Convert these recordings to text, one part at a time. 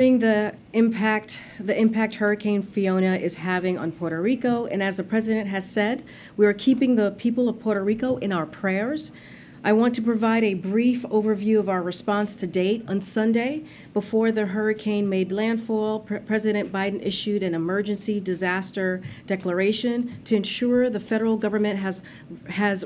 The impact Hurricane Fiona is having on Puerto Rico, and as the President has said, we are keeping the people of Puerto Rico in our prayers. I want to provide a brief overview of our response to date. On Sunday, before the hurricane made landfall, President Biden issued an emergency disaster declaration to ensure the federal government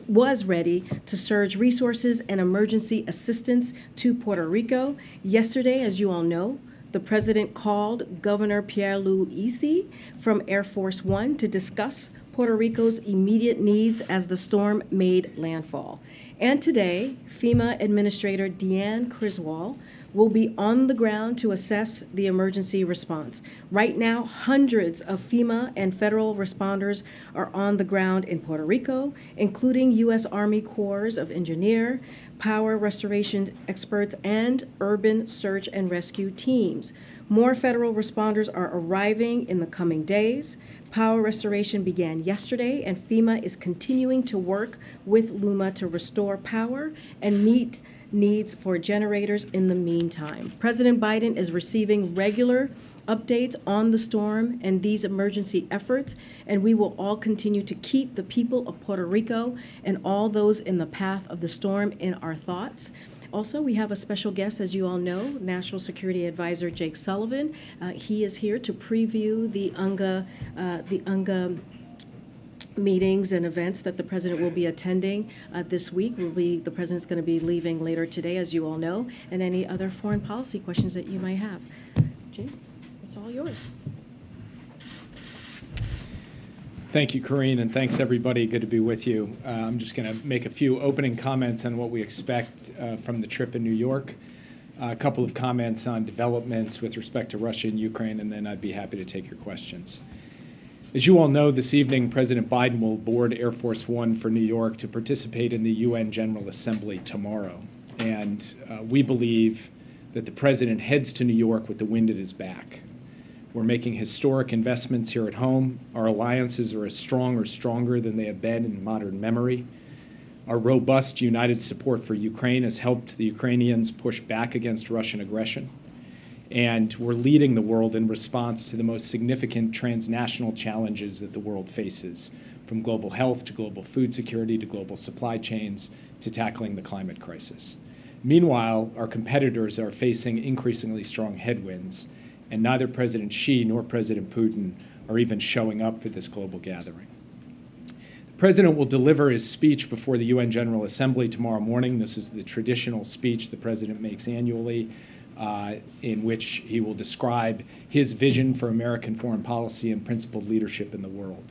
was ready to surge resources and emergency assistance to Puerto Rico. Yesterday, as you all know, the President called Governor Pierluisi from Air Force One to discuss Puerto Rico's immediate needs as the storm made landfall. And today, FEMA Administrator Deanne Criswell will be on the ground to assess the emergency response. Right now, hundreds of FEMA and federal responders are on the ground in Puerto Rico, including U.S. Army Corps of Engineers, power restoration experts, and urban search and rescue teams. More federal responders are arriving in the coming days. Power restoration began yesterday, and FEMA is continuing to work with LUMA to restore power and meet needs for generators in the meantime. President Biden is receiving regular updates on the storm and these emergency efforts, and we will all continue to keep the people of Puerto Rico and all those in the path of the storm in our thoughts. Also, we have a special guest, as you all know, National Security Advisor Jake Sullivan. He is here to preview the UNGA meetings and events that the President will be attending this week. The President's going to be leaving later today, as you all know, and any other foreign policy questions that you might have. Jake, it's all yours. Thank you, Karine, and thanks, everybody. Good to be with you. I'm just going to make a few opening comments on what we expect from the trip in New York, a couple of comments on developments with respect to Russia and Ukraine, and then I'd be happy to take your questions. As you all know, this evening, President Biden will board Air Force One for New York to participate in the UN General Assembly tomorrow. And we believe that the President heads to New York with the wind at his back. We're making historic investments here at home. Our alliances are as strong or stronger than they have been in modern memory. Our robust united support for Ukraine has helped the Ukrainians push back against Russian aggression. And we're leading the world in response to the most significant transnational challenges that the world faces, from global health to global food security to global supply chains to tackling the climate crisis. Meanwhile, our competitors are facing increasingly strong headwinds, and neither President Xi nor President Putin are even showing up for this global gathering. The President will deliver his speech before the UN General Assembly tomorrow morning. This is the traditional speech the President makes annually, in which he will describe his vision for American foreign policy and principled leadership in the world.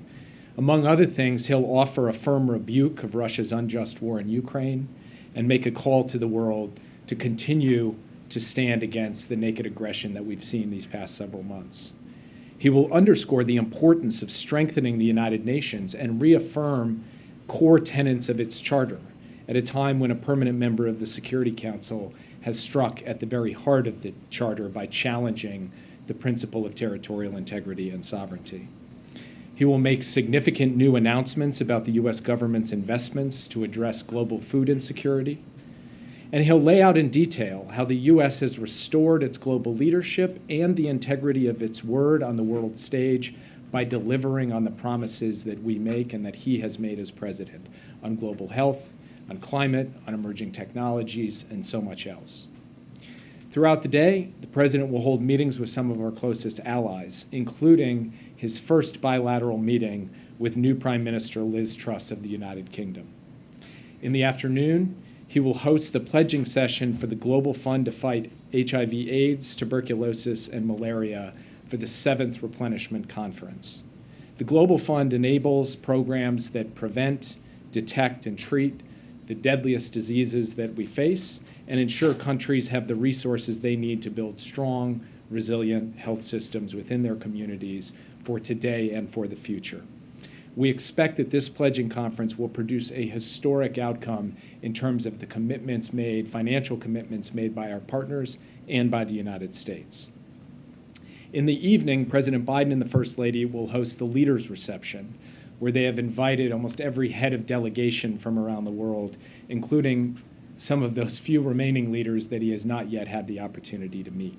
Among other things, he'll offer a firm rebuke of Russia's unjust war in Ukraine and make a call to the world to continue to stand against the naked aggression that we've seen these past several months. He will underscore the importance of strengthening the United Nations and reaffirm core tenets of its charter at a time when a permanent member of the Security Council has struck at the very heart of the charter by challenging the principle of territorial integrity and sovereignty. He will make significant new announcements about the U.S. government's investments to address global food insecurity. And he'll lay out in detail how the U.S. has restored its global leadership and the integrity of its word on the world stage by delivering on the promises that we make and that he has made as president on global health, on climate, on emerging technologies, and so much else. Throughout the day, the President will hold meetings with some of our closest allies, including his first bilateral meeting with new Prime Minister Liz Truss of the United Kingdom. In the afternoon, he will host the pledging session for the Global Fund to fight HIV/AIDS, tuberculosis, and malaria for the 7th Replenishment Conference. The Global Fund enables programs that prevent, detect, and treat the deadliest diseases that we face and ensure countries have the resources they need to build strong, resilient health systems within their communities for today and for the future. We expect that this pledging conference will produce a historic outcome in terms of the commitments made, financial commitments made by our partners and by the United States. In the evening, President Biden and the First Lady will host the Leaders' Reception, where they have invited almost every head of delegation from around the world, including some of those few remaining leaders that he has not yet had the opportunity to meet.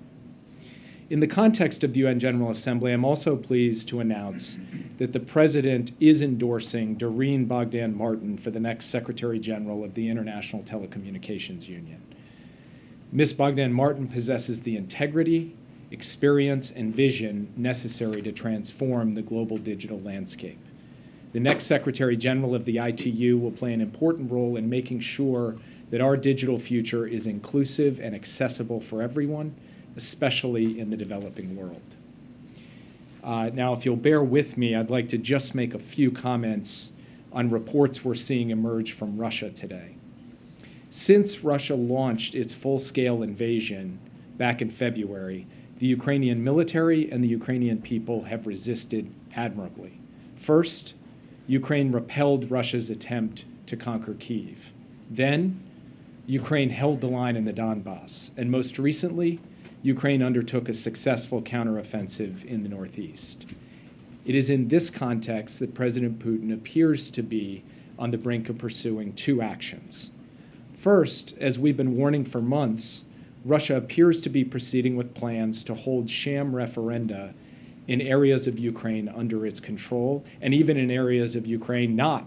In the context of the UN General Assembly, I'm also pleased to announce that the President is endorsing Doreen Bogdan Martin for the next Secretary General of the International Telecommunications Union. Ms. Bogdan Martin possesses the integrity, experience, and vision necessary to transform the global digital landscape. The next Secretary General of the ITU will play an important role in making sure that our digital future is inclusive and accessible for everyone, especially in the developing world. Now, if you'll bear with me, I'd like to just make a few comments on reports we're seeing emerge from Russia today. Since Russia launched its full-scale invasion back in February, the Ukrainian military and the Ukrainian people have resisted admirably. First, Ukraine repelled Russia's attempt to conquer Kyiv. Then, Ukraine held the line in the Donbass, and most recently, Ukraine undertook a successful counteroffensive in the northeast. It is in this context that President Putin appears to be on the brink of pursuing two actions. First, as we've been warning for months, Russia appears to be proceeding with plans to hold sham referenda in areas of Ukraine under its control, and even in areas of Ukraine not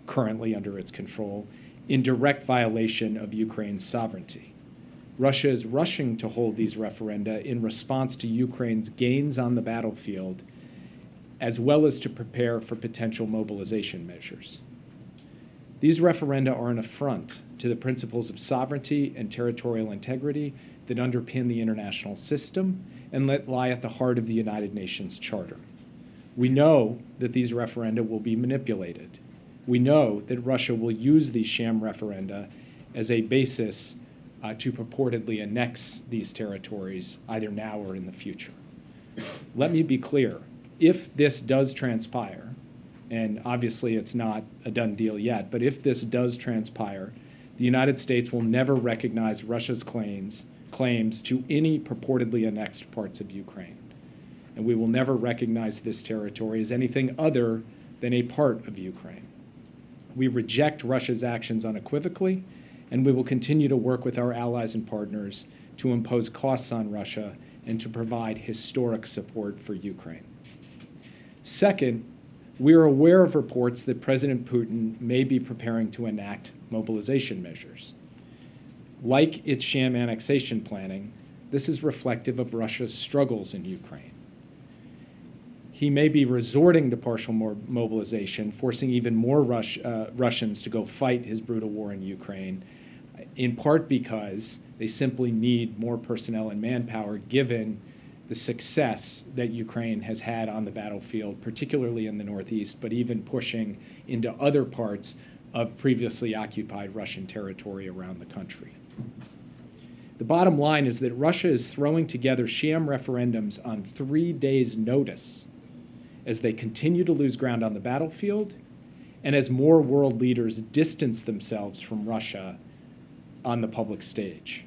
currently under its control, in direct violation of Ukraine's sovereignty. Russia is rushing to hold these referenda in response to Ukraine's gains on the battlefield, as well as to prepare for potential mobilization measures. These referenda are an affront to the principles of sovereignty and territorial integrity that underpin the international system and that lie at the heart of the United Nations Charter. We know that these referenda will be manipulated. We know that Russia will use these sham referenda as a basis to purportedly annex these territories either now or in the future. Let me be clear, if this does transpire, and obviously it's not a done deal yet, but if this does transpire, the United States will never recognize Russia's claims to any purportedly annexed parts of Ukraine. And we will never recognize this territory as anything other than a part of Ukraine. We reject Russia's actions unequivocally, and we will continue to work with our allies and partners to impose costs on Russia and to provide historic support for Ukraine. Second, we are aware of reports that President Putin may be preparing to enact mobilization measures. Like its sham annexation planning, this is reflective of Russia's struggles in Ukraine. He may be resorting to partial mobilization, forcing even more Russians to go fight his brutal war in Ukraine, in part because they simply need more personnel and manpower given the success that Ukraine has had on the battlefield, particularly in the northeast, but even pushing into other parts of previously occupied Russian territory around the country. The bottom line is that Russia is throwing together sham referendums on 3 days' notice as they continue to lose ground on the battlefield and as more world leaders distance themselves from Russia on the public stage.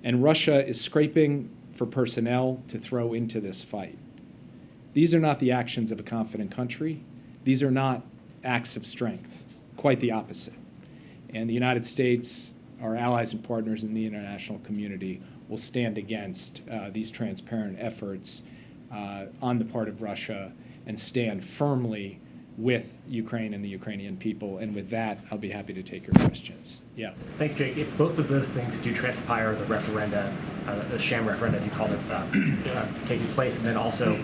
And Russia is scraping for personnel to throw into this fight. These are not the actions of a confident country. These are not acts of strength, quite the opposite. And the United States, our allies and partners in the international community, will stand against these transparent efforts on the part of Russia and stand firmly with Ukraine and the Ukrainian people. And with that, I'll be happy to take your questions. Yeah. Thanks, Jake. If both of those things do transpire, the referenda, the sham referenda, as you called it, taking place, and then also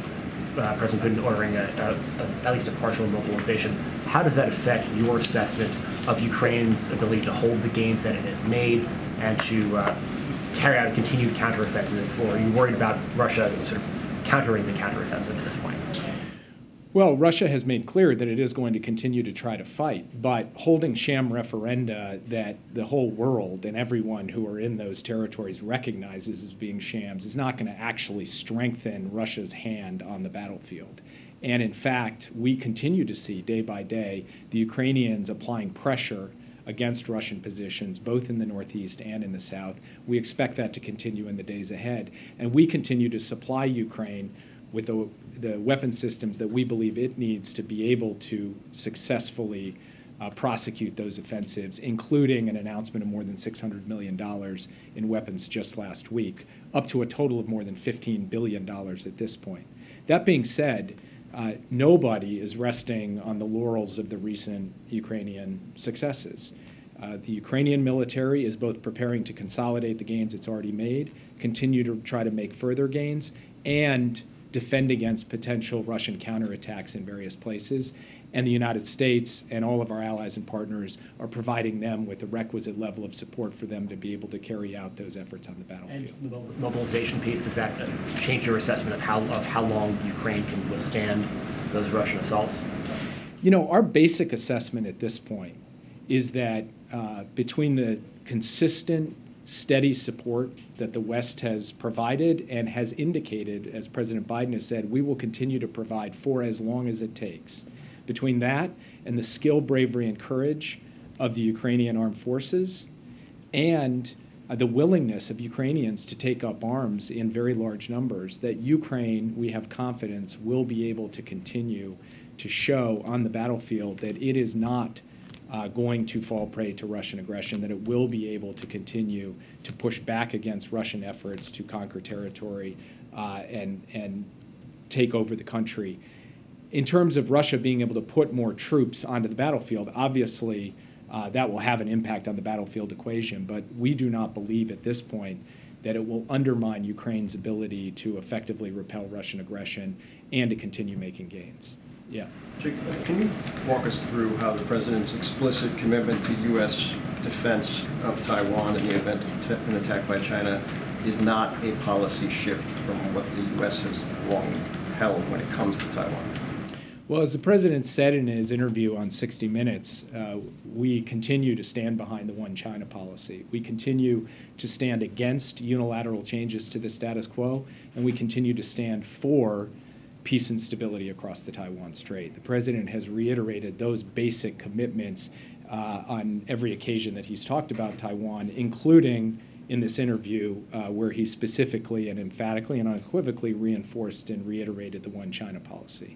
President Putin ordering at least a partial mobilization, how does that affect your assessment of Ukraine's ability to hold the gains that it has made and to carry out a continued counteroffensive? Or are you worried about Russia sort of countering the counteroffensive at this point? Well, Russia has made clear that it is going to continue to try to fight, but holding sham referenda that the whole world and everyone who are in those territories recognizes as being shams is not going to actually strengthen Russia's hand on the battlefield. And in fact, we continue to see day by day the Ukrainians applying pressure against Russian positions, both in the northeast and in the south. We expect that to continue in the days ahead. And we continue to supply Ukraine with the weapon systems that we believe it needs to be able to successfully prosecute those offensives, including an announcement of more than $600 million in weapons just last week, up to a total of more than $15 billion at this point. That being said, nobody is resting on the laurels of the recent Ukrainian successes. The Ukrainian military is both preparing to consolidate the gains it's already made, continue to try to make further gains, and defend against potential Russian counterattacks in various places. And the United States and all of our allies and partners are providing them with the requisite level of support for them to be able to carry out those efforts on the battlefield. And the mobilization piece, does that change your assessment of how long Ukraine can withstand those Russian assaults? You know, our basic assessment at this point is that between the consistent, steady support that the West has provided and has indicated, as President Biden has said, we will continue to provide for as long as it takes. Between that and the skill, bravery, and courage of the Ukrainian armed forces and the willingness of Ukrainians to take up arms in very large numbers, that Ukraine, we have confidence, will be able to continue to show on the battlefield that it is not going to fall prey to Russian aggression, that it will be able to continue to push back against Russian efforts to conquer territory and take over the country. In terms of Russia being able to put more troops onto the battlefield, obviously that will have an impact on the battlefield equation, but we do not believe at this point that it will undermine Ukraine's ability to effectively repel Russian aggression and to continue making gains. Yeah. Jake, can you walk us through how the president's explicit commitment to U.S. defense of Taiwan in the event of an attack by China is not a policy shift from what the U.S. has long held when it comes to Taiwan? Well, as the president said in his interview on 60 Minutes, we continue to stand behind the one China policy. We continue to stand against unilateral changes to the status quo, and we continue to stand for peace and stability across the Taiwan Strait. The president has reiterated those basic commitments on every occasion that he's talked about Taiwan, including in this interview where he specifically and emphatically and unequivocally reinforced and reiterated the one China policy.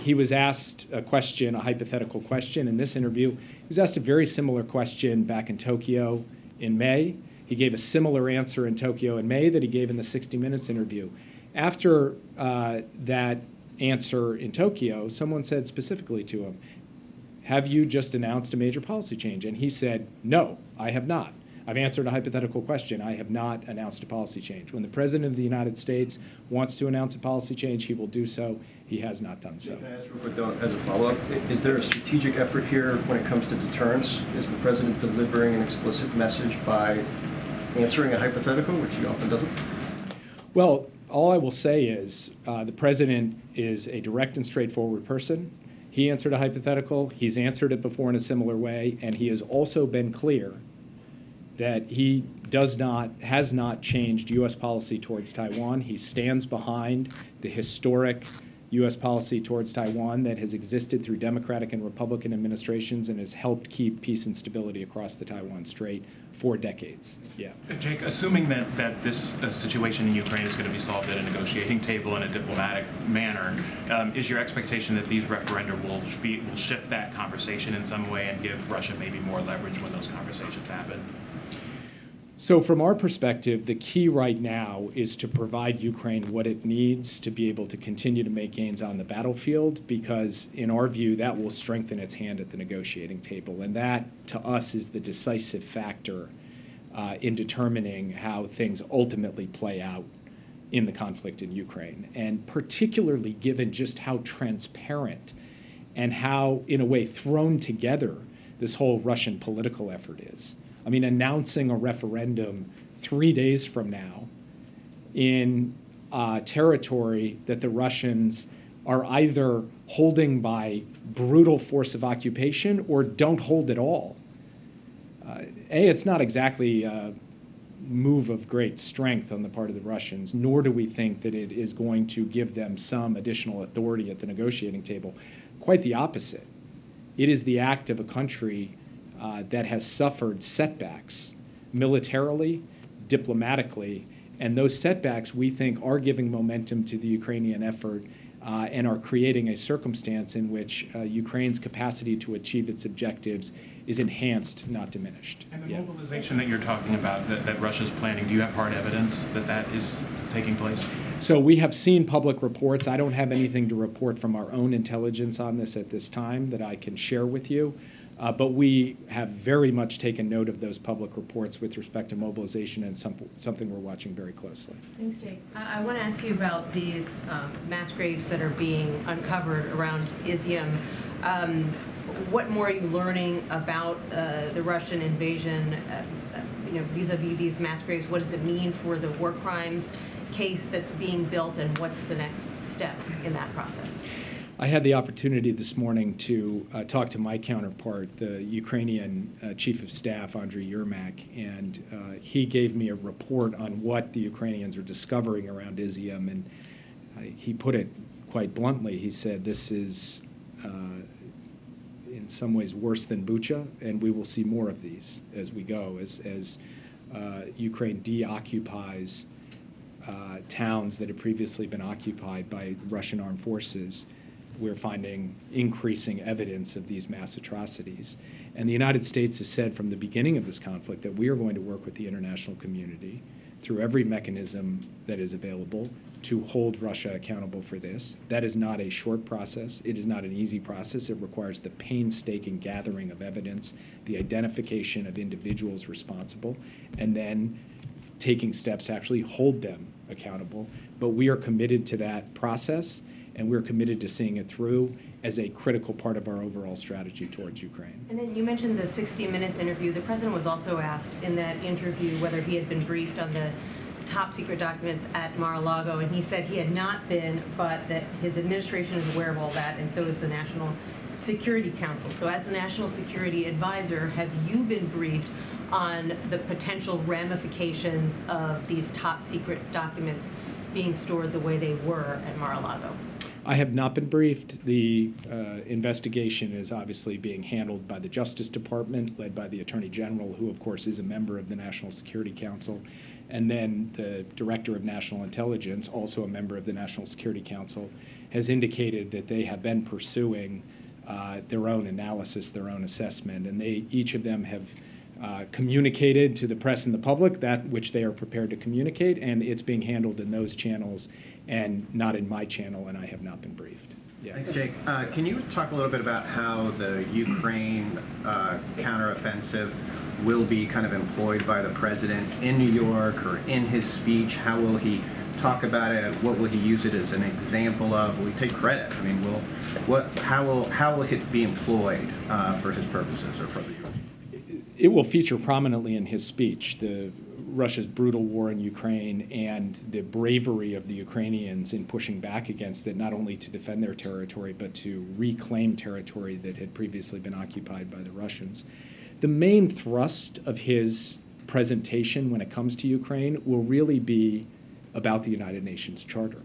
He was asked a question, a hypothetical question in this interview. He was asked a very similar question back in Tokyo in May. He gave a similar answer in Tokyo in May that he gave in the 60 Minutes interview. After that answer in Tokyo, someone said specifically to him, have you just announced a major policy change? And he said, no, I have not. I've answered a hypothetical question. I have not announced a policy change. When the President of the United States wants to announce a policy change, he will do so. He has not done so. Can I ask real quick, though, as a follow-up? Is there a strategic effort here when it comes to deterrence? Is the President delivering an explicit message by answering a hypothetical, which he often doesn't? Well, all I will say is the President is a direct and straightforward person. He answered a hypothetical. He's answered it before in a similar way, and he has also been clear that he has not changed U.S. policy towards Taiwan. He stands behind the historic U.S. policy towards Taiwan that has existed through Democratic and Republican administrations and has helped keep peace and stability across the Taiwan Strait for decades. Yeah. Jake, assuming that this situation in Ukraine is going to be solved at a negotiating table in a diplomatic manner, is your expectation that these referenda will shift that conversation in some way and give Russia maybe more leverage when those conversations happen? So from our perspective, the key right now is to provide Ukraine what it needs to be able to continue to make gains on the battlefield, because in our view, that will strengthen its hand at the negotiating table. And that, to us, is the decisive factor in determining how things ultimately play out in the conflict in Ukraine. And particularly given just how transparent and how, in a way, thrown together this whole Russian political effort is. I mean, announcing a referendum 3 days from now in territory that the Russians are either holding by brutal force of occupation or don't hold at all. It's not exactly a move of great strength on the part of the Russians, nor do we think that it is going to give them some additional authority at the negotiating table. Quite the opposite. It is the act of a country that has suffered setbacks militarily, diplomatically, and those setbacks we think are giving momentum to the Ukrainian effort and are creating a circumstance in which Ukraine's capacity to achieve its objectives is enhanced, not diminished. And the mobilization that you're talking about, that Russia's planning, do you have hard evidence that that is taking place? So we have seen public reports. I don't have anything to report from our own intelligence on this at this time that I can share with you. But we have very much taken note of those public reports with respect to mobilization, and something we're watching very closely. Thanks, Jake. I want to ask you about these mass graves that are being uncovered around Izium. What more are you learning about the Russian invasion, vis-a-vis these mass graves? What does it mean for the war crimes case that's being built, and what's the next step in that process? I had the opportunity this morning to talk to my counterpart, the Ukrainian Chief of Staff, Andriy Yermak, and he gave me a report on what the Ukrainians are discovering around Izium, and he put it quite bluntly. He said, this is in some ways worse than Bucha, and we will see more of these as we go, as Ukraine deoccupies towns that have previously been occupied by Russian armed forces. We're finding increasing evidence of these mass atrocities. And the United States has said from the beginning of this conflict that we are going to work with the international community through every mechanism that is available to hold Russia accountable for this. That is not a short process. It is not an easy process. It requires the painstaking gathering of evidence, the identification of individuals responsible, and then taking steps to actually hold them accountable. But we are committed to that process, and we're committed to seeing it through as a critical part of our overall strategy towards Ukraine. And then you mentioned the 60 Minutes interview. The president was also asked in that interview whether he had been briefed on the top secret documents at Mar-a-Lago, and he said he had not been, but that his administration is aware of all that, and so is the National Security Council. So as the National Security Advisor, have you been briefed on the potential ramifications of these top secret documents being stored the way they were at Mar-a-Lago? I have not been briefed. The investigation is obviously being handled by the Justice Department, led by the Attorney General, who of course is a member of the National Security Council, and then the Director of National Intelligence, also a member of the National Security Council, has indicated that they have been pursuing their own analysis, their own assessment, and each of them have communicated to the press and the public that which they are prepared to communicate, and it's being handled in those channels and not in my channel, and I have not been briefed. Yeah. Thanks, Jake. Can you talk a little bit about how the Ukraine counteroffensive will be kind of employed by the president in New York or in his speech? How will he talk about it? What will he use it as an example of? Will he take credit? I mean, how will it be employed for his purposes or for the U.S.? It will feature prominently in his speech, Russia's brutal war in Ukraine and the bravery of the Ukrainians in pushing back against it, not only to defend their territory, but to reclaim territory that had previously been occupied by the Russians. The main thrust of his presentation when it comes to Ukraine will really be about the United Nations Charter,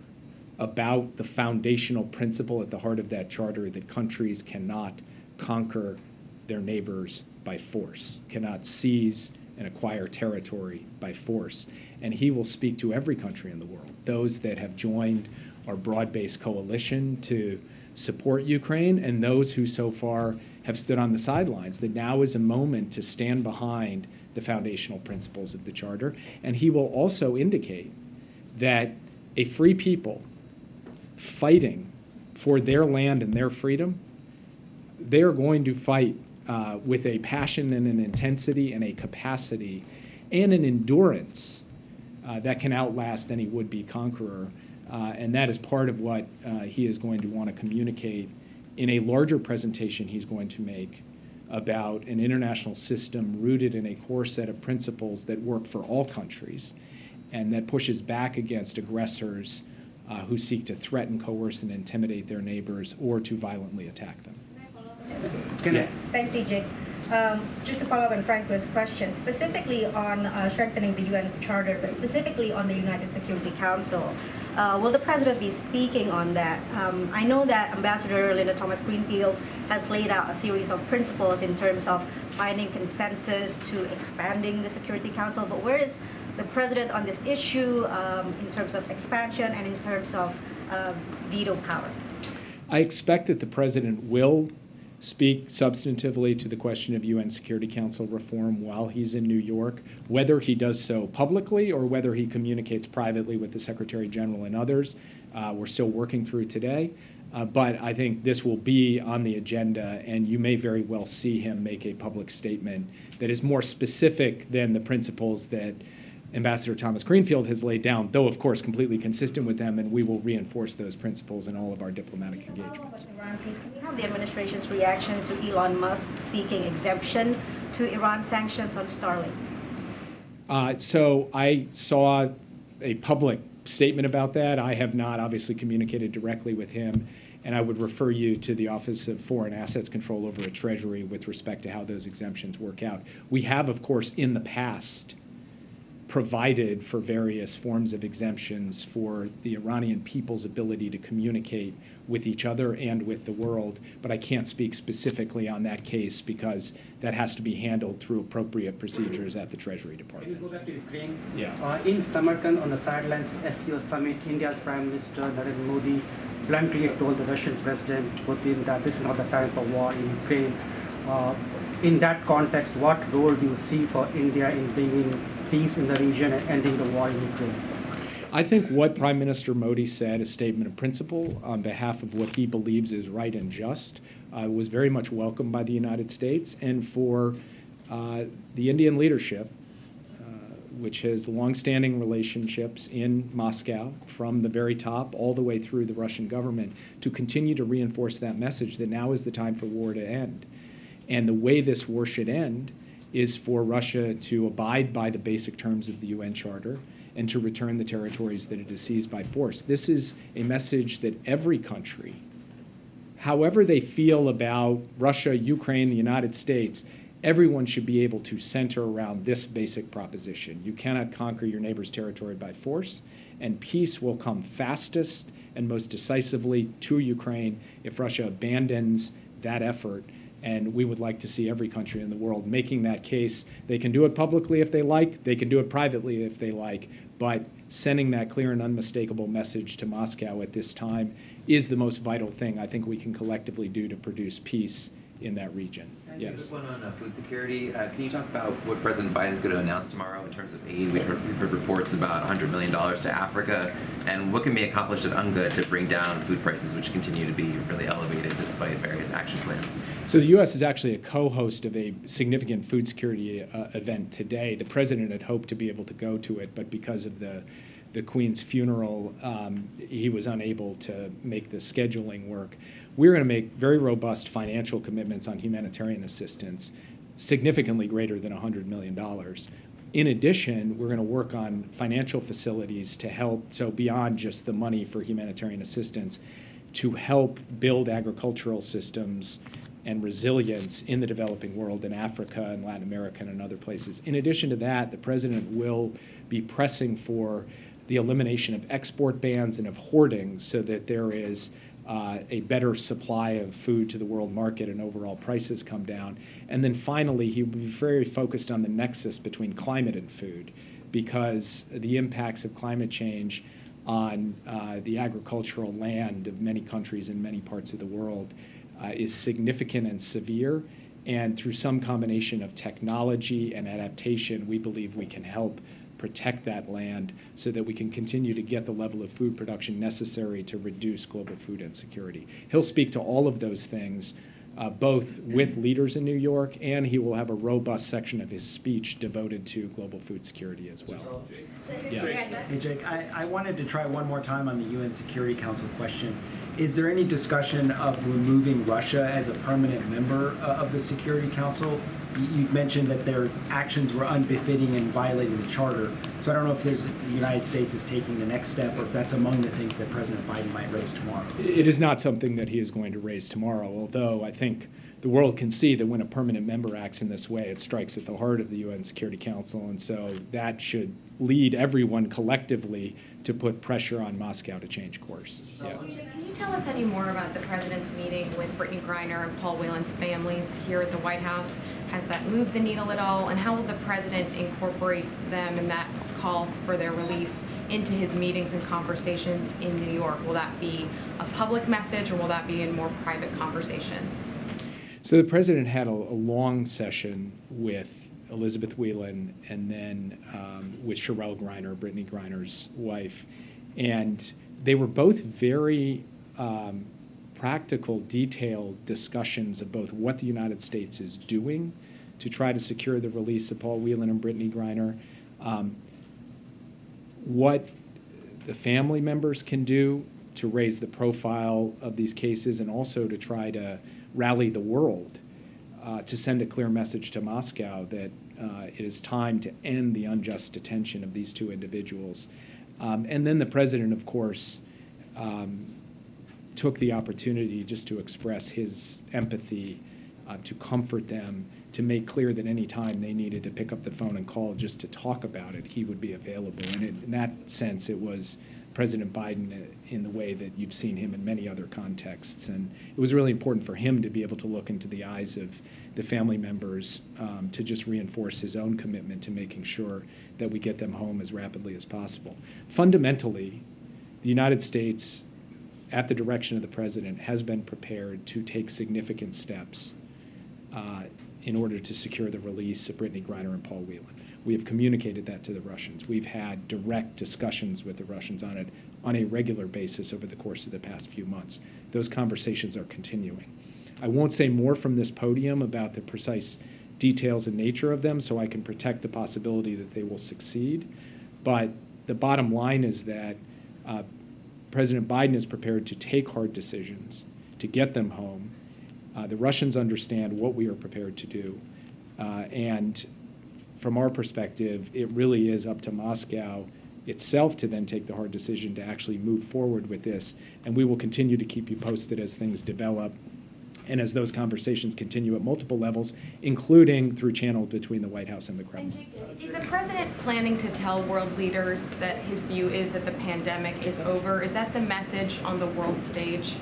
about the foundational principle at the heart of that charter that countries cannot conquer their neighbors by force, cannot seize and acquire territory by force. And he will speak to every country in the world, those that have joined our broad-based coalition to support Ukraine and those who so far have stood on the sidelines, that now is a moment to stand behind the foundational principles of the Charter. And he will also indicate that a free people fighting for their land and their freedom, they are going to fight with a passion and an intensity and a capacity and an endurance that can outlast any would-be conqueror. And that is part of what he is going to want to communicate in a larger presentation he's going to make about an international system rooted in a core set of principles that work for all countries and that pushes back against aggressors who seek to threaten, coerce, and intimidate their neighbors or to violently attack them. Thank you, Jake. Just to follow up on Franco's question, specifically on strengthening the UN Charter, but specifically on the United Security Council, will the President be speaking on that? I know that Ambassador Linda Thomas-Greenfield has laid out a series of principles in terms of finding consensus to expanding the Security Council, but where is the President on this issue in terms of expansion and in terms of veto power? I expect that the president will speak substantively to the question of UN Security Council reform while he's in New York, whether he does so publicly or whether he communicates privately with the Secretary General and others. We're still working through today, but I think this will be on the agenda, and you may very well see him make a public statement that is more specific than the principles that Ambassador Thomas Greenfield has laid down, though of course completely consistent with them, and we will reinforce those principles in all of our diplomatic engagements. Iran, please, can we have the administration's reaction to Elon Musk seeking exemption to Iran sanctions on Starlink? So I saw a public statement about that. I have not obviously communicated directly with him, and I would refer you to the Office of Foreign Assets Control over at Treasury with respect to how those exemptions work out. We have, of course, in the past provided for various forms of exemptions for the Iranian people's ability to communicate with each other and with the world, but I can't speak specifically on that case because that has to be handled through appropriate procedures at the Treasury Department. Can we go back to Ukraine? Yeah. In Samarkand, on the sidelines of SCO summit, India's Prime Minister Narendra Modi bluntly told the Russian President Putin that this is not the time for war in Ukraine. In that context, what role do you see for India in bringing peace in the region and ending the war in Ukraine? I think what Prime Minister Modi said, a statement of principle on behalf of what he believes is right and just, was very much welcomed by the United States and for the Indian leadership, which has longstanding relationships in Moscow from the very top all the way through the Russian government, to continue to reinforce that message that now is the time for war to end. And the way this war should end is for Russia to abide by the basic terms of the UN Charter and to return the territories that it has seized by force. This is a message that every country, however they feel about Russia, Ukraine, the United States, everyone should be able to center around this basic proposition. You cannot conquer your neighbor's territory by force, and peace will come fastest and most decisively to Ukraine if Russia abandons that effort. And we would like to see every country in the world making that case. They can do it publicly if they like, they can do it privately if they like, but sending that clear and unmistakable message to Moscow at this time is the most vital thing I think we can collectively do to produce peace in that region. Yes. Quick one on food security. Can you talk about what President Biden's going to announce tomorrow in terms of aid? We've heard reports about $100 million to Africa, and what can be accomplished at UNGA to bring down food prices, which continue to be really elevated despite various action plans? So the U.S. is actually a co-host of a significant food security event today. The president had hoped to be able to go to it, but because of the Queen's funeral, he was unable to make the scheduling work. We're going to make very robust financial commitments on humanitarian assistance, significantly greater than $100 million. In addition, we're going to work on financial facilities to help, so beyond just the money for humanitarian assistance, to help build agricultural systems and resilience in the developing world, in Africa and Latin America and other places. In addition to that, the president will be pressing for the elimination of export bans and of hoarding so that there is a better supply of food to the world market and overall prices come down. And then finally, he will be very focused on the nexus between climate and food, because the impacts of climate change on the agricultural land of many countries in many parts of the world is significant and severe. And through some combination of technology and adaptation, we believe we can help protect that land so that we can continue to get the level of food production necessary to reduce global food insecurity. He'll speak to all of those things, both with leaders in New York, and he will have a robust section of his speech devoted to global food security as well. Yeah. Hey, Jake, I wanted to try one more time on the UN Security Council question. Is there any discussion of removing Russia as a permanent member of the Security Council? You mentioned that their actions were unbefitting and violating the charter. So I don't know if the United States is taking the next step, or if that's among the things that President Biden might raise tomorrow. It is not something that he is going to raise tomorrow, although I think the world can see that when a permanent member acts in this way, it strikes at the heart of the UN Security Council, and so that should lead everyone collectively to put pressure on Moscow to change course. Yeah. Can you tell us any more about the president's meeting with Brittany Griner and Paul Whelan's families here at the White House? Has that moved the needle at all? And how will the president incorporate them in that call for their release into his meetings and conversations in New York? Will that be a public message, or will that be in more private conversations? So the president had a long session with Elizabeth Whelan and then with Sherelle Griner, Brittany Griner's wife. And they were both very practical, detailed discussions of both what the United States is doing to try to secure the release of Paul Whelan and Brittany Griner, what the family members can do to raise the profile of these cases, and also to try to rally the world to send a clear message to Moscow that it is time to end the unjust detention of these two individuals. And then the president, of course, took the opportunity just to express his empathy, to comfort them, to make clear that any time they needed to pick up the phone and call just to talk about it, he would be available. And in that sense, it was President Biden in the way that you've seen him in many other contexts. And it was really important for him to be able to look into the eyes of the family members to just reinforce his own commitment to making sure that we get them home as rapidly as possible. Fundamentally, the United States, at the direction of the president, has been prepared to take significant steps in order to secure the release of Brittany Griner and Paul Whelan. We have communicated that to the Russians. We've had direct discussions with the Russians on it on a regular basis over the course of the past few months. Those conversations are continuing. I won't say more from this podium about the precise details and nature of them, so I can protect the possibility that they will succeed. But the bottom line is that President Biden is prepared to take hard decisions to get them home. The Russians understand what we are prepared to do. And from our perspective, it really is up to Moscow itself to then take the hard decision to actually move forward with this. And we will continue to keep you posted as things develop and as those conversations continue at multiple levels, including through channels between the White House and the Kremlin. Is the president planning to tell world leaders that his view is that the pandemic is over? Is that the message on the world stage?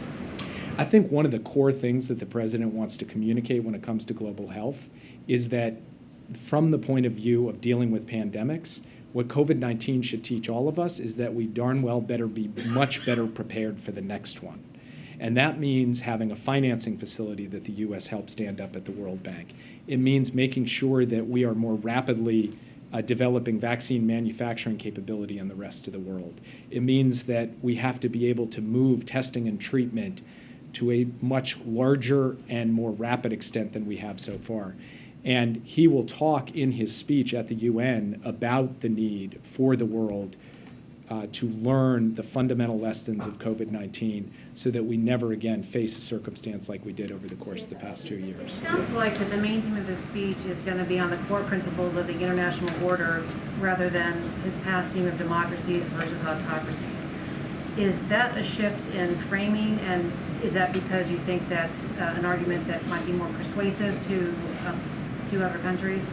I think one of the core things that the president wants to communicate when it comes to global health is that from the point of view of dealing with pandemics, what COVID-19 should teach all of us is that we darn well better be much better prepared for the next one. And that means having a financing facility that the U.S. helped stand up at the World Bank. It means making sure that we are more rapidly developing vaccine manufacturing capability in the rest of the world. It means that we have to be able to move testing and treatment to a much larger and more rapid extent than we have so far. And he will talk in his speech at the UN about the need for the world to learn the fundamental lessons of COVID-19 so that we never again face a circumstance like we did over the course of the past 2 years. It sounds like that the main theme of his speech is going to be on the core principles of the international order rather than his past theme of democracies versus autocracies. Is that a shift in framing, and is that because you think that's an argument that might be more persuasive to other countries?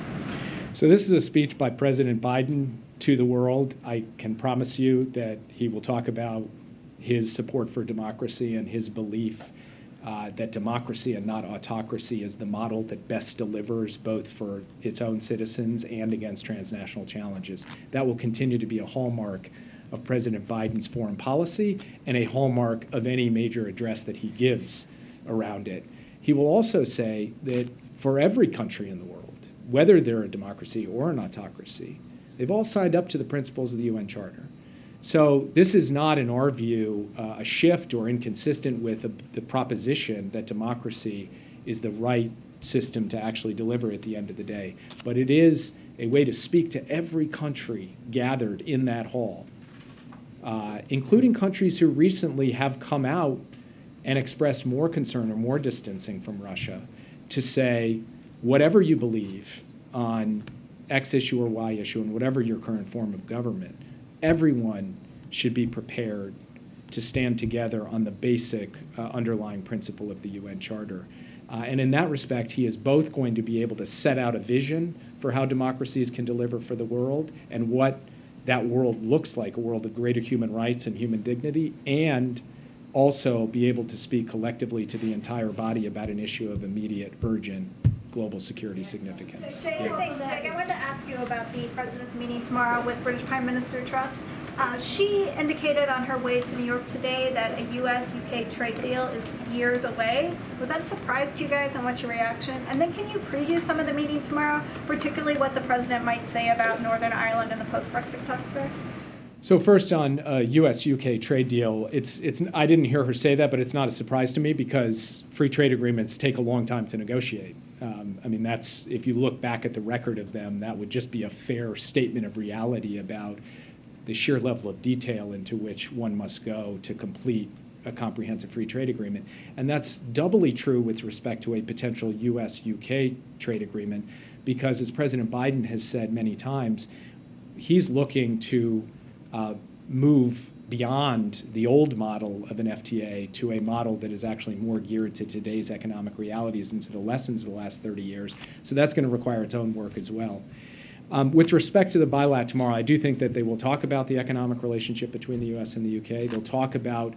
So this is a speech by President Biden to the world. I can promise you that he will talk about his support for democracy and his belief that democracy and not autocracy is the model that best delivers both for its own citizens and against transnational challenges. That will continue to be a hallmark of President Biden's foreign policy and a hallmark of any major address that he gives around it. He will also say that for every country in the world, whether they're a democracy or an autocracy, they've all signed up to the principles of the UN Charter. So this is not, in our view, a shift or inconsistent with the proposition that democracy is the right system to actually deliver at the end of the day. But it is a way to speak to every country gathered in that hall, including countries who recently have come out and expressed more concern or more distancing from Russia, to say, whatever you believe on X issue or Y issue and whatever your current form of government, everyone should be prepared to stand together on the basic underlying principle of the UN Charter. And in that respect, he is both going to be able to set out a vision for how democracies can deliver for the world and what that world looks like, a world of greater human rights and human dignity, and also be able to speak collectively to the entire body about an issue of immediate, urgent global security significance. Jake, I wanted to ask you about the president's meeting tomorrow with British Prime Minister Truss. She indicated on her way to New York today that a U.S.-UK trade deal is years away. Was that a surprise to you guys, and what's your reaction? And then can you preview some of the meeting tomorrow, particularly what the president might say about Northern Ireland and the post-Brexit talks there? So first on a U.S.-UK trade deal, I didn't hear her say that, but it's not a surprise to me because free trade agreements take a long time to negotiate. I mean, if you look back at the record of them, that would just be a fair statement of reality about the sheer level of detail into which one must go to complete a comprehensive free trade agreement. And that's doubly true with respect to a potential U.S.-UK trade agreement because, as President Biden has said many times, he's looking to move beyond the old model of an FTA to a model that is actually more geared to today's economic realities and to the lessons of the last 30 years. So that's going to require its own work as well. With respect to the bilat tomorrow, I do think that they will talk about the economic relationship between the U.S. and the U.K. They'll talk about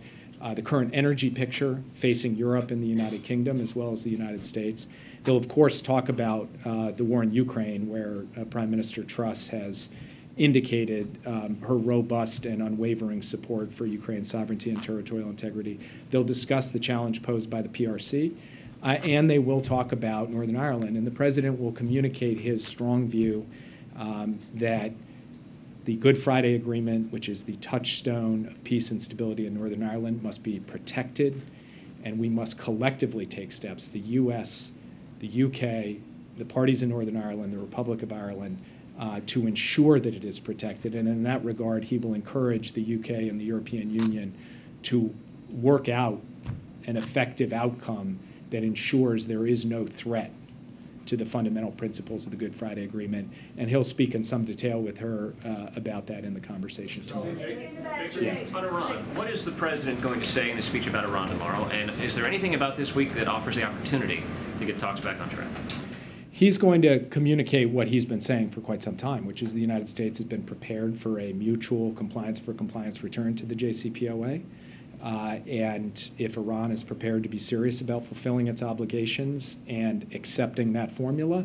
the current energy picture facing Europe and the United Kingdom, as well as the United States. They'll, of course, talk about the war in Ukraine, where Prime Minister Truss has indicated her robust and unwavering support for Ukraine's sovereignty and territorial integrity. They'll discuss the challenge posed by the PRC, and they will talk about Northern Ireland. And the president will communicate his strong view that the Good Friday Agreement, which is the touchstone of peace and stability in Northern Ireland, must be protected, and we must collectively take steps, the U.S., the UK, the parties in Northern Ireland, the Republic of Ireland, to ensure that it is protected. And in that regard, he will encourage the UK and the European Union to work out an effective outcome that ensures there is no threat to the fundamental principles of the Good Friday Agreement. And he'll speak in some detail with her about that in the conversation tomorrow. On Iran, what is the president going to say in his speech about Iran tomorrow? And is there anything about this week that offers the opportunity to get talks back on track? He's going to communicate what he's been saying for quite some time, which is the United States has been prepared for a mutual compliance for compliance return to the JCPOA. And if Iran is prepared to be serious about fulfilling its obligations and accepting that formula,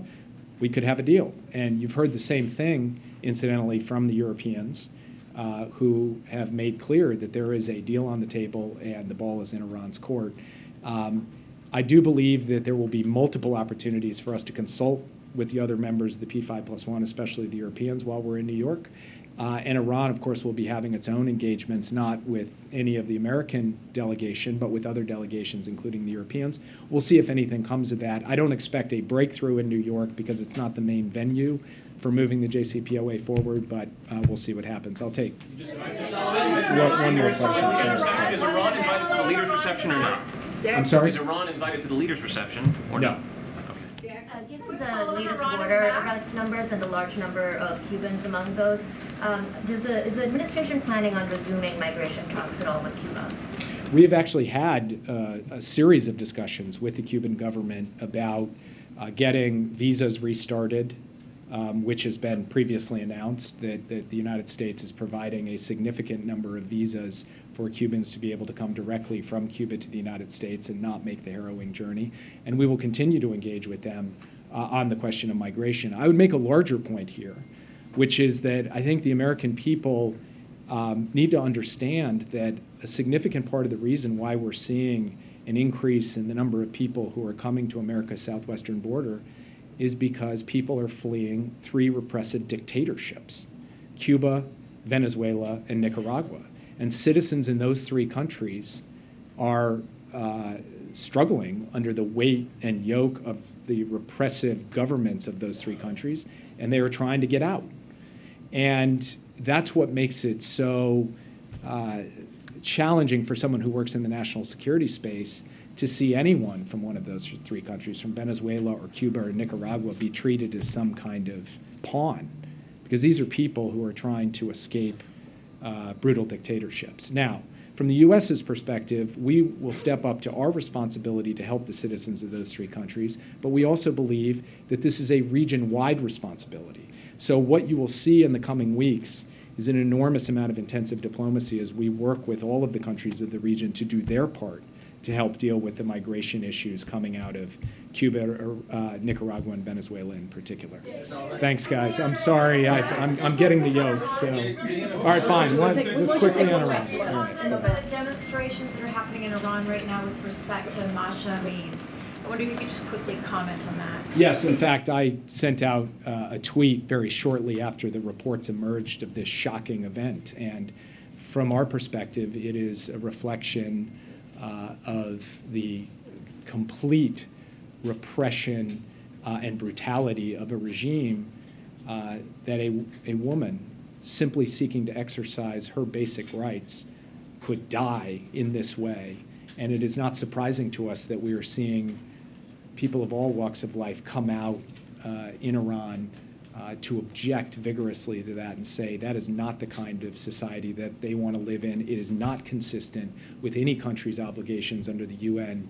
we could have a deal. And you've heard the same thing, incidentally, from the Europeans, who have made clear that there is a deal on the table and the ball is in Iran's court. I do believe that there will be multiple opportunities for us to consult with the other members of the P5+1, especially the Europeans, while we're in New York. And Iran, of course, will be having its own engagements, not with any of the American delegation, but with other delegations, including the Europeans. We'll see if anything comes of that. I don't expect a breakthrough in New York because it's not the main venue for moving the JCPOA forward, but we'll see what happens. I'll take one more question. Is Iran invited to the leaders' reception or not? I'm sorry? Is Iran invited to the leaders' reception or no? not? Given the latest border arrest numbers and the large number of Cubans among those, is the administration planning on resuming migration talks at all with Cuba? We have actually had a series of discussions with the Cuban government about getting visas restarted, which has been previously announced that the United States is providing a significant number of visas for Cubans to be able to come directly from Cuba to the United States and not make the harrowing journey. And we will continue to engage with them on the question of migration. I would make a larger point here, which is that I think the American people need to understand that a significant part of the reason why we're seeing an increase in the number of people who are coming to America's southwestern border is because people are fleeing three repressive dictatorships: Cuba, Venezuela, and Nicaragua. And citizens in those three countries are struggling under the weight and yoke of the repressive governments of those three countries, and they are trying to get out. And that's what makes it so challenging for someone who works in the national security space to see anyone from one of those three countries, from Venezuela or Cuba or Nicaragua, be treated as some kind of pawn, because these are people who are trying to escape brutal dictatorships. Now, from the U.S.'s perspective, we will step up to our responsibility to help the citizens of those three countries, but we also believe that this is a region-wide responsibility. So what you will see in the coming weeks is an enormous amount of intensive diplomacy as we work with all of the countries of the region to do their part to help deal with the migration issues coming out of Cuba, or Nicaragua, and Venezuela in particular. Thanks, guys. I'm sorry, I'm getting the yoke. So, all right, fine. Just quickly on Iran. All right. And the demonstrations that are happening in Iran right now with respect to Masha Amini, I wonder if you could just quickly comment on that. Yes, in fact, I sent out a tweet very shortly after the reports emerged of this shocking event. And from our perspective, it is a reflection of the complete repression and brutality of a regime that a woman simply seeking to exercise her basic rights could die in this way. And it is not surprising to us that we are seeing people of all walks of life come out in Iran to object vigorously to that and say that is not the kind of society that they want to live in. It is not consistent with any country's obligations under the UN,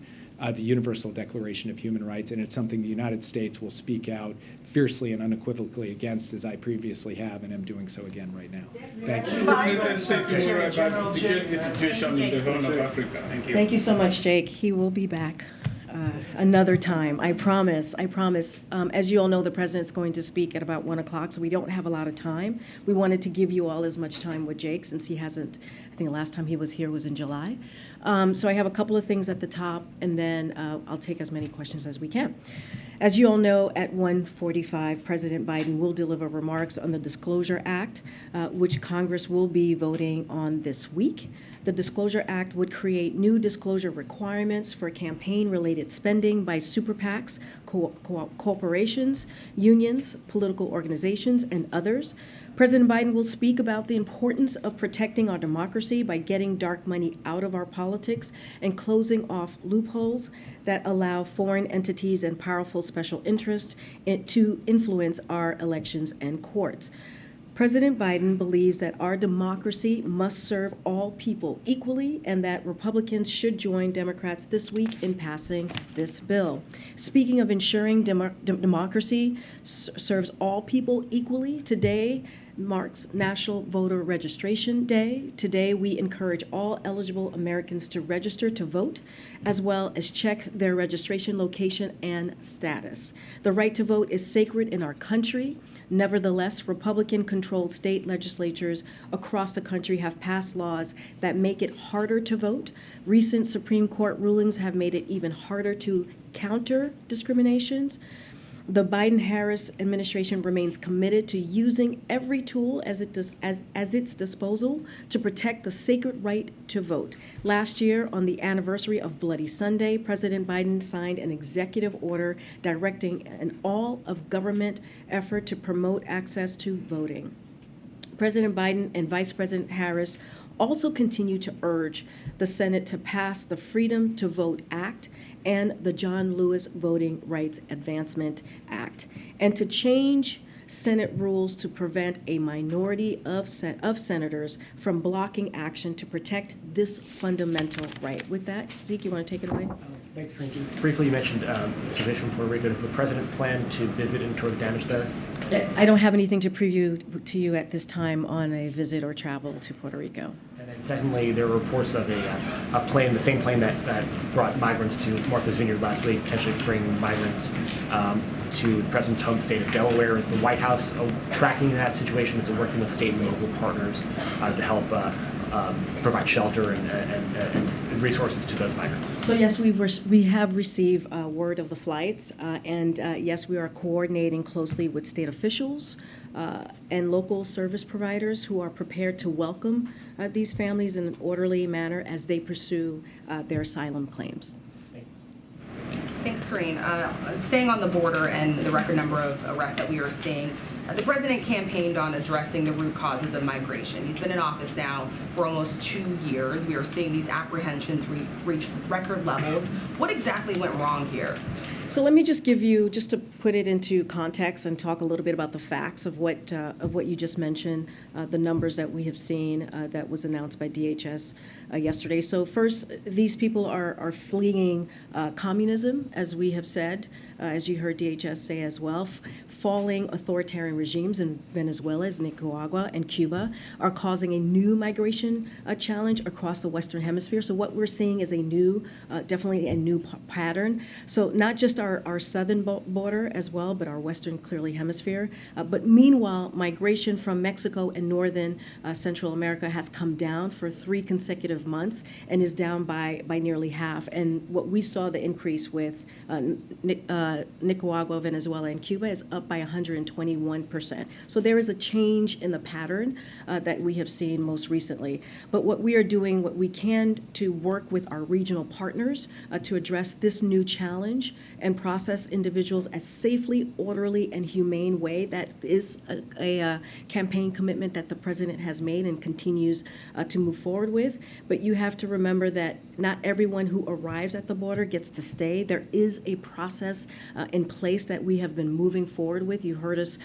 the Universal Declaration of Human Rights, and it's something the United States will speak out fiercely and unequivocally against, as I previously have, and am doing so again right now. Thank you. Thank you so much, Jake. He will be back another time. I promise. I promise. As you all know, the president's going to speak at about 1 o'clock, so we don't have a lot of time. We wanted to give you all as much time with Jake since he hasn't, I think the last time he was here was in July. So I have a couple of things at the top, and then I'll take as many questions as we can. As you all know, at 1:45, President Biden will deliver remarks on the Disclosure Act, which Congress will be voting on this week. The Disclosure Act would create new disclosure requirements for campaign-related spending by super PACs, corporations, unions, political organizations, and others. President Biden will speak about the importance of protecting our democracy by getting dark money out of our politics and closing off loopholes that allow foreign entities and powerful special interests to influence our elections and courts. President Biden believes that our democracy must serve all people equally and that Republicans should join Democrats this week in passing this bill. Speaking of ensuring democracy serves all people equally, today marks National Voter Registration Day. Today, we encourage all eligible Americans to register to vote, as well as check their registration location and status. The right to vote is sacred in our country. Nevertheless, Republican-controlled state legislatures across the country have passed laws that make it harder to vote. Recent Supreme Court rulings have made it even harder to counter discriminations. The Biden-Harris administration remains committed to using every tool as its disposal to protect the sacred right to vote. Last year, on the anniversary of Bloody Sunday, President Biden signed an executive order directing an all-of-government effort to promote access to voting. President Biden and Vice President Harris also continue to urge the Senate to pass the Freedom to Vote Act and the John Lewis Voting Rights Advancement Act, and to change Senate rules to prevent a minority of senators from blocking action to protect this fundamental right. With that, Zeke, you want to take it away? Thanks, Karine. Briefly, you mentioned the situation from Puerto Rico. Does the president plan to visit and tour the damage there? I don't have anything to preview to you at this time on a visit or travel to Puerto Rico. And then secondly, there were reports of a plane, the same plane that brought migrants to Martha's Vineyard last week, potentially bringing migrants to the president's home state of Delaware. Is the White House tracking that situation? Is it working with state and local partners to help provide shelter and resources to those migrants? So yes, we have received word of the flights, and yes, we are coordinating closely with state officials and local service providers who are prepared to welcome these families in an orderly manner as they pursue their asylum claims. Thanks, Karine. Staying on the border and the record number of arrests that we are seeing, the president campaigned on addressing the root causes of migration. He's been in office now for almost 2 years. We are seeing these apprehensions reach record levels. What exactly went wrong here? So let me just give you, just to put it into context and talk a little bit about the facts of what you just mentioned, the numbers that we have seen that was announced by DHS yesterday. So first, these people are fleeing communism, as we have said, as you heard DHS say as well. Falling authoritarian regimes in Venezuela, Nicaragua, and Cuba are causing a new migration challenge across the Western Hemisphere. So what we're seeing is a new, definitely a new pattern. So not just our southern border as well, but our Western, clearly, hemisphere. But meanwhile, migration from Mexico and northern Central America has come down for 3 consecutive months and is down by nearly half. And what we saw, the increase with Nicaragua, Venezuela, and Cuba is up by 121%. So there is a change in the pattern that we have seen most recently. But what we are doing, what we can to work with our regional partners to address this new challenge and process individuals as safely, orderly, and humane way. That is a campaign commitment that the president has made and continues to move forward with. But you have to remember that not everyone who arrives at the border gets to stay. There is a process in place that we have been moving forward with. You heard us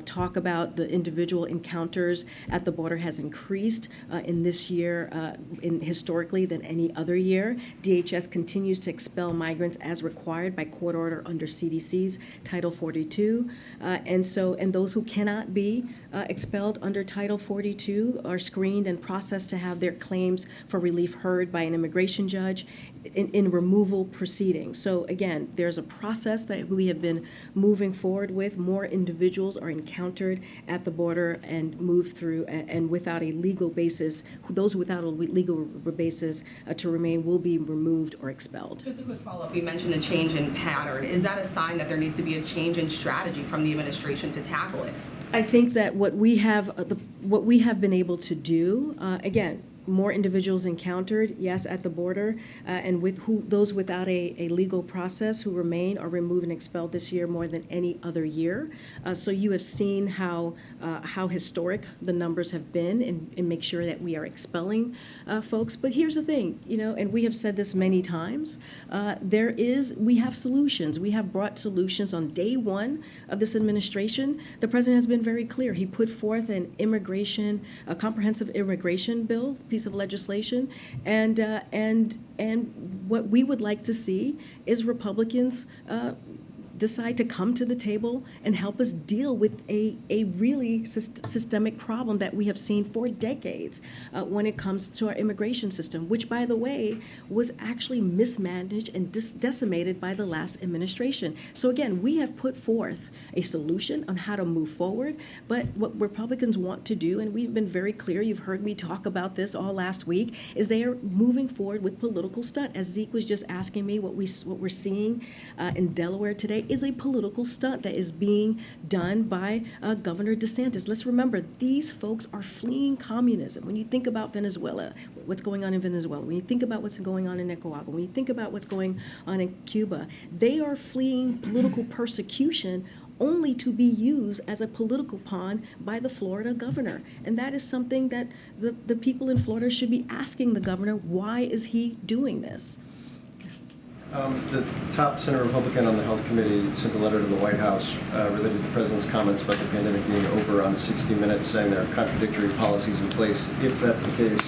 talk about the individual encounters at the border has increased in this year historically than any other year. DHS continues to expel migrants as required by court order under CDC's Title 42. And those who cannot be expelled under Title 42 are screened and processed to have their claims for relief heard by an immigration judge in removal proceedings. So again, there's a process that we have been moving forward with. More individuals are encountered at the border and moved through, and without a legal basis, those without a legal basis to remain will be removed or expelled. Just a quick follow-up. You mentioned a change in pattern. Is that a sign that there needs to be a change in strategy from the administration to tackle it? I think that what we have been able to do, again, more individuals encountered, yes, at the border, and with those without a legal process who remain are removed and expelled this year more than any other year. So you have seen how historic the numbers have been, and make sure that we are expelling folks. But here's the thing, and we have said this many times, we have solutions. We have brought solutions on day one of this administration. The president has been very clear. He put forth a comprehensive immigration bill, piece of legislation, and what we would like to see is Republicans decide to come to the table and help us deal with a really systemic problem that we have seen for decades when it comes to our immigration system, which, by the way, was actually mismanaged and decimated by the last administration. So again, we have put forth a solution on how to move forward, but what Republicans want to do, and we've been very clear, you've heard me talk about this all last week, is they are moving forward with political stunt. As Zeke was just asking me, what we're seeing in Delaware today is a political stunt that is being done by Governor DeSantis. Let's remember, these folks are fleeing communism. When you think about Venezuela, what's going on in Venezuela, when you think about what's going on in Nicaragua, when you think about what's going on in Cuba, they are fleeing political persecution only to be used as a political pawn by the Florida governor. And that is something that the people in Florida should be asking the governor, why is he doing this? The top Senate Republican on the Health Committee sent a letter to the White House related to the President's comments about the pandemic being over on 60 Minutes, saying there are contradictory policies in place. If that's the case,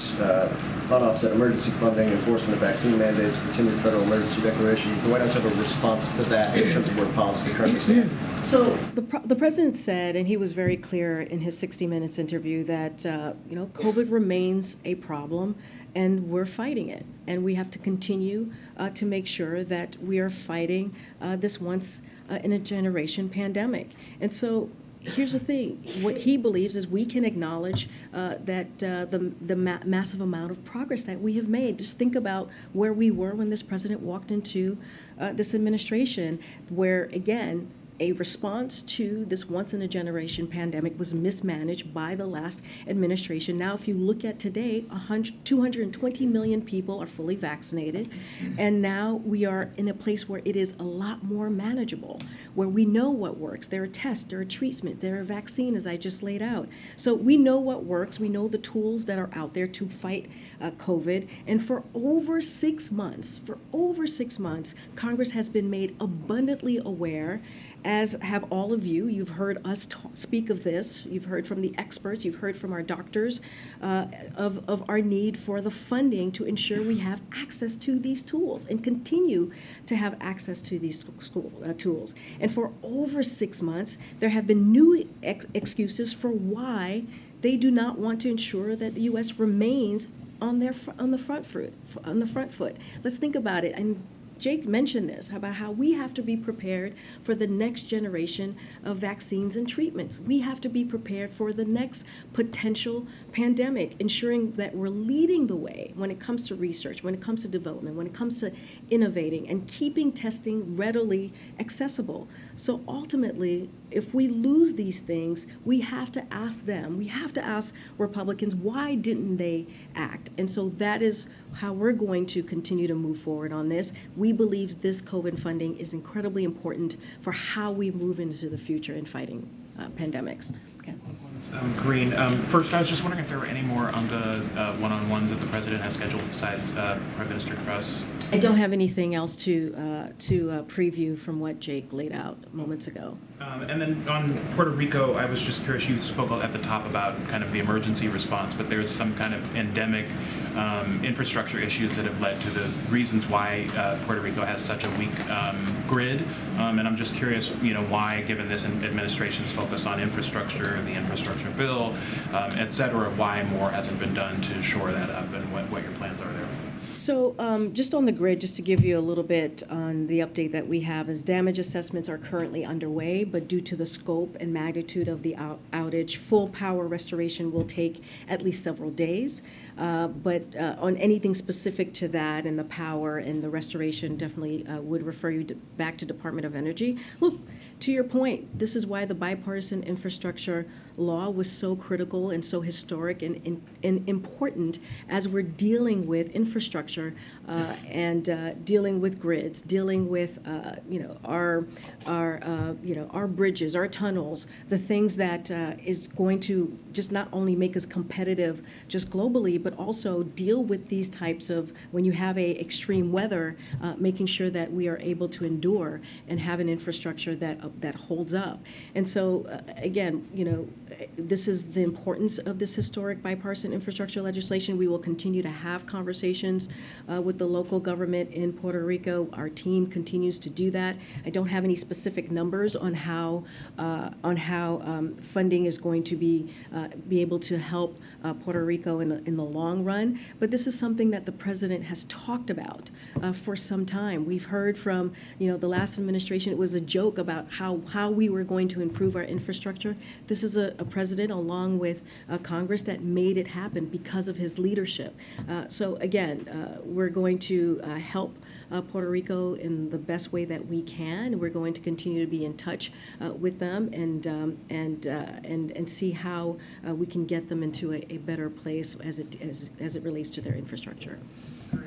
unoffset emergency funding, enforcement of vaccine mandates, continued federal emergency declarations, does the White House have a response to that in terms of where policies currently stand? So the president said, and he was very clear in his 60 Minutes interview, that COVID remains a problem, and we're fighting it. And we have to continue to make sure that we are fighting this once in a generation pandemic. And so here's the thing. What he believes is we can acknowledge that the massive amount of progress that we have made. Just think about where we were when this president walked into this administration, where, again, a response to this once-in-a-generation pandemic was mismanaged by the last administration. Now, if you look at today, 220 million people are fully vaccinated, and now we are in a place where it is a lot more manageable, where we know what works. There are tests, there are treatment, there are vaccine, as I just laid out. So we know what works. We know the tools that are out there to fight COVID. And for over 6 months, Congress has been made abundantly aware, as have all of you. You've heard us speak of this. You've heard from the experts. You've heard from our doctors of our need for the funding to ensure we have access to these tools and continue to have access to these tools. And for over 6 months, there have been new excuses for why they do not want to ensure that the U.S. remains on the front foot. Let's think about it. And Jake mentioned this about how we have to be prepared for the next generation of vaccines and treatments. We have to be prepared for the next potential pandemic, ensuring that we're leading the way when it comes to research, when it comes to development, when it comes to innovating, and keeping testing readily accessible. So ultimately, if we lose these things, we have to ask them, we have to ask Republicans, why didn't they act? And so that is how we're going to continue to move forward on this. We believe this COVID funding is incredibly important for how we move into the future in fighting pandemics. Okay. Karine, first, I was just wondering if there were any more on the one-on-ones that the president has scheduled besides Prime Minister Truss. I don't have anything else to preview from what Jake laid out moments ago. And then on Puerto Rico, I was just curious, you spoke at the top about kind of the emergency response, but there's some kind of endemic infrastructure issues that have led to the reasons why Puerto Rico has such a weak grid. And I'm just curious, why, given this administration's focus on infrastructure, the infrastructure bill, et cetera, why more hasn't been done to shore that up, and what your plans are there? So just on the grid, just to give you a little bit on the update that we have, is damage assessments are currently underway, but due to the scope and magnitude of the outage, full power restoration will take at least several days. But on anything specific to that and the power and the restoration, definitely would refer you back to Department of Energy. Look, to your point, this is why the bipartisan infrastructure law was so critical and so historic and important as we're dealing with infrastructure and dealing with grids, dealing with our bridges, our tunnels, the things that is going to just not only make us competitive just globally, but also deal with these types of, when you have a extreme weather, making sure that we are able to endure and have an infrastructure that holds up. And so again, this is the importance of this historic bipartisan infrastructure legislation. We will continue to have conversations with the local government in Puerto Rico. Our team continues to do that. I don't have any specific numbers on how funding is going to be able to help Puerto Rico in the long run, but this is something that the president has talked about for some time. We've heard from the last administration, it was a joke about how we were going to improve our infrastructure. This is a president along with Congress that made it happen because of his leadership. So again, we're going to help Puerto Rico in the best way that we can. We're going to continue to be in touch with them and see how we can get them into a better place as it relates to their infrastructure.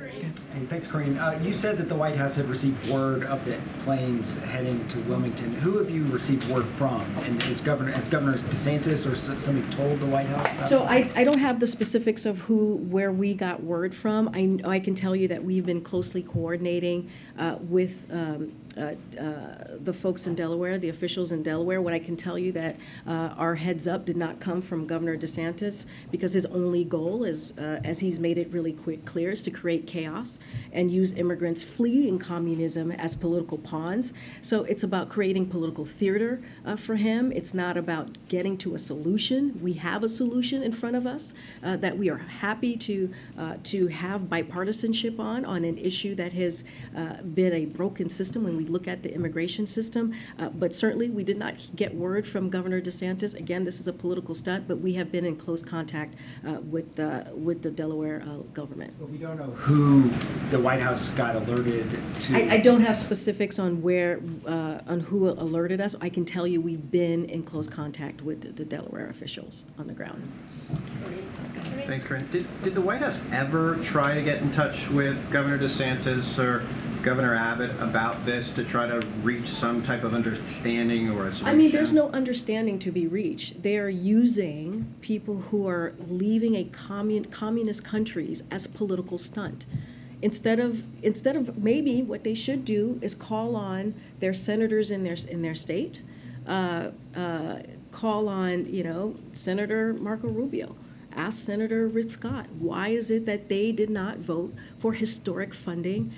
Hey, thanks, Karine. You said that the White House had received word of the planes heading to Wilmington. Who have you received word from? And has Governor DeSantis or somebody told the White House about So this? I don't have the specifics of where we got word from. I can tell you that we've been closely coordinating with the folks in Delaware, the officials in Delaware. What I can tell you that our heads up did not come from Governor DeSantis, because his only goal is, as he's made it really clear, is to create chaos and use immigrants fleeing communism as political pawns. So it's about creating political theater for him. It's not about getting to a solution. We have a solution in front of us that we are happy to have bipartisanship on an issue that has been a broken system when we look at the immigration system. But certainly we did not get word from Governor DeSantis. Again, this is a political stunt, but we have been in close contact with the Delaware government. Well, we don't know who the White House got alerted to? I don't have specifics on where, on who alerted us. I can tell you we've been in close contact with the Delaware officials on the ground. Thanks, Karine. Did the White House ever try to get in touch with Governor DeSantis or Governor Abbott about this to try to reach some type of understanding or a solution? I mean, there's no understanding to be reached. They are using people who are leaving a communist countries as a political stunt. Instead of maybe what they should do is call on their senators in their state, call on Senator Marco Rubio. Ask Senator Rick Scott, why is it that they did not vote for historic funding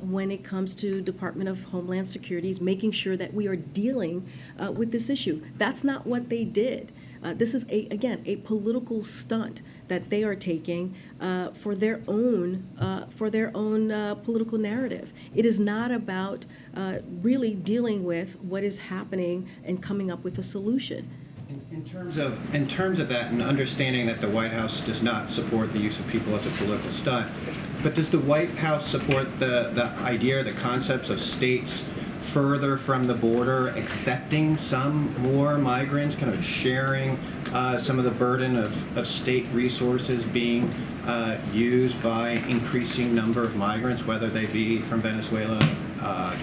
when it comes to Department of Homeland Security's making sure that we are dealing with this issue? That's not what they did. This is, again, a political stunt that they are taking for their own political narrative. It is not about really dealing with what is happening and coming up with a solution. In terms of that, and understanding that the White House does not support the use of people as a political stunt, but does the White House support the idea, the concepts of states further from the border accepting some more migrants, kind of sharing some of the burden of state resources being used by increasing number of migrants, whether they be from Venezuela,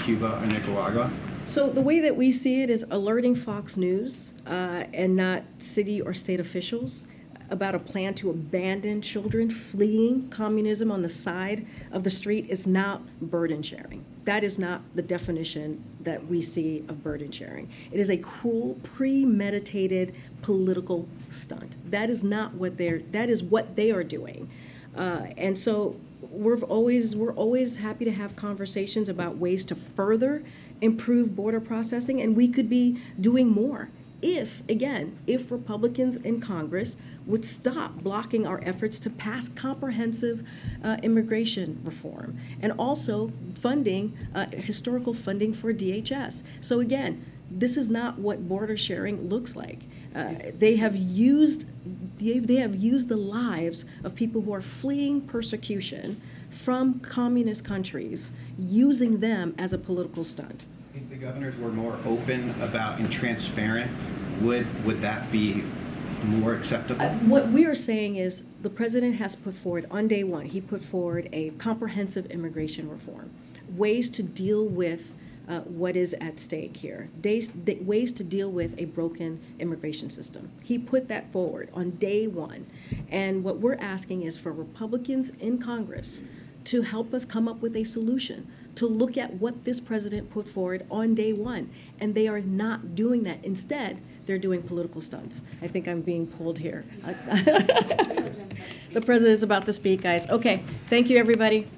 Cuba, or Nicaragua? So the way that we see it is alerting Fox News and not city or state officials about a plan to abandon children fleeing communism on the side of the street is not burden sharing. That is not the definition that we see of burden sharing. It is a cruel, premeditated political stunt. That is not what that is what they are doing. And so we're always happy to have conversations about ways to further improve border processing, and we could be doing more if Republicans in Congress would stop blocking our efforts to pass comprehensive immigration reform and also funding, historical funding for DHS. So again, this is not what border sharing looks like. They have used the lives of people who are fleeing persecution from communist countries, using them as a political stunt. If the governors were more open about and transparent, would that be more acceptable? What we are saying is the president has put forward, on day one, he put forward a comprehensive immigration reform, ways to deal with what is at stake here, ways to deal with a broken immigration system. He put that forward on day one. And what we're asking is for Republicans in Congress to help us come up with a solution, to look at what this president put forward on day one. And they are not doing that. Instead, they're doing political stunts. I think I'm being pulled here. The president's about to speak, guys. Okay, thank you, everybody.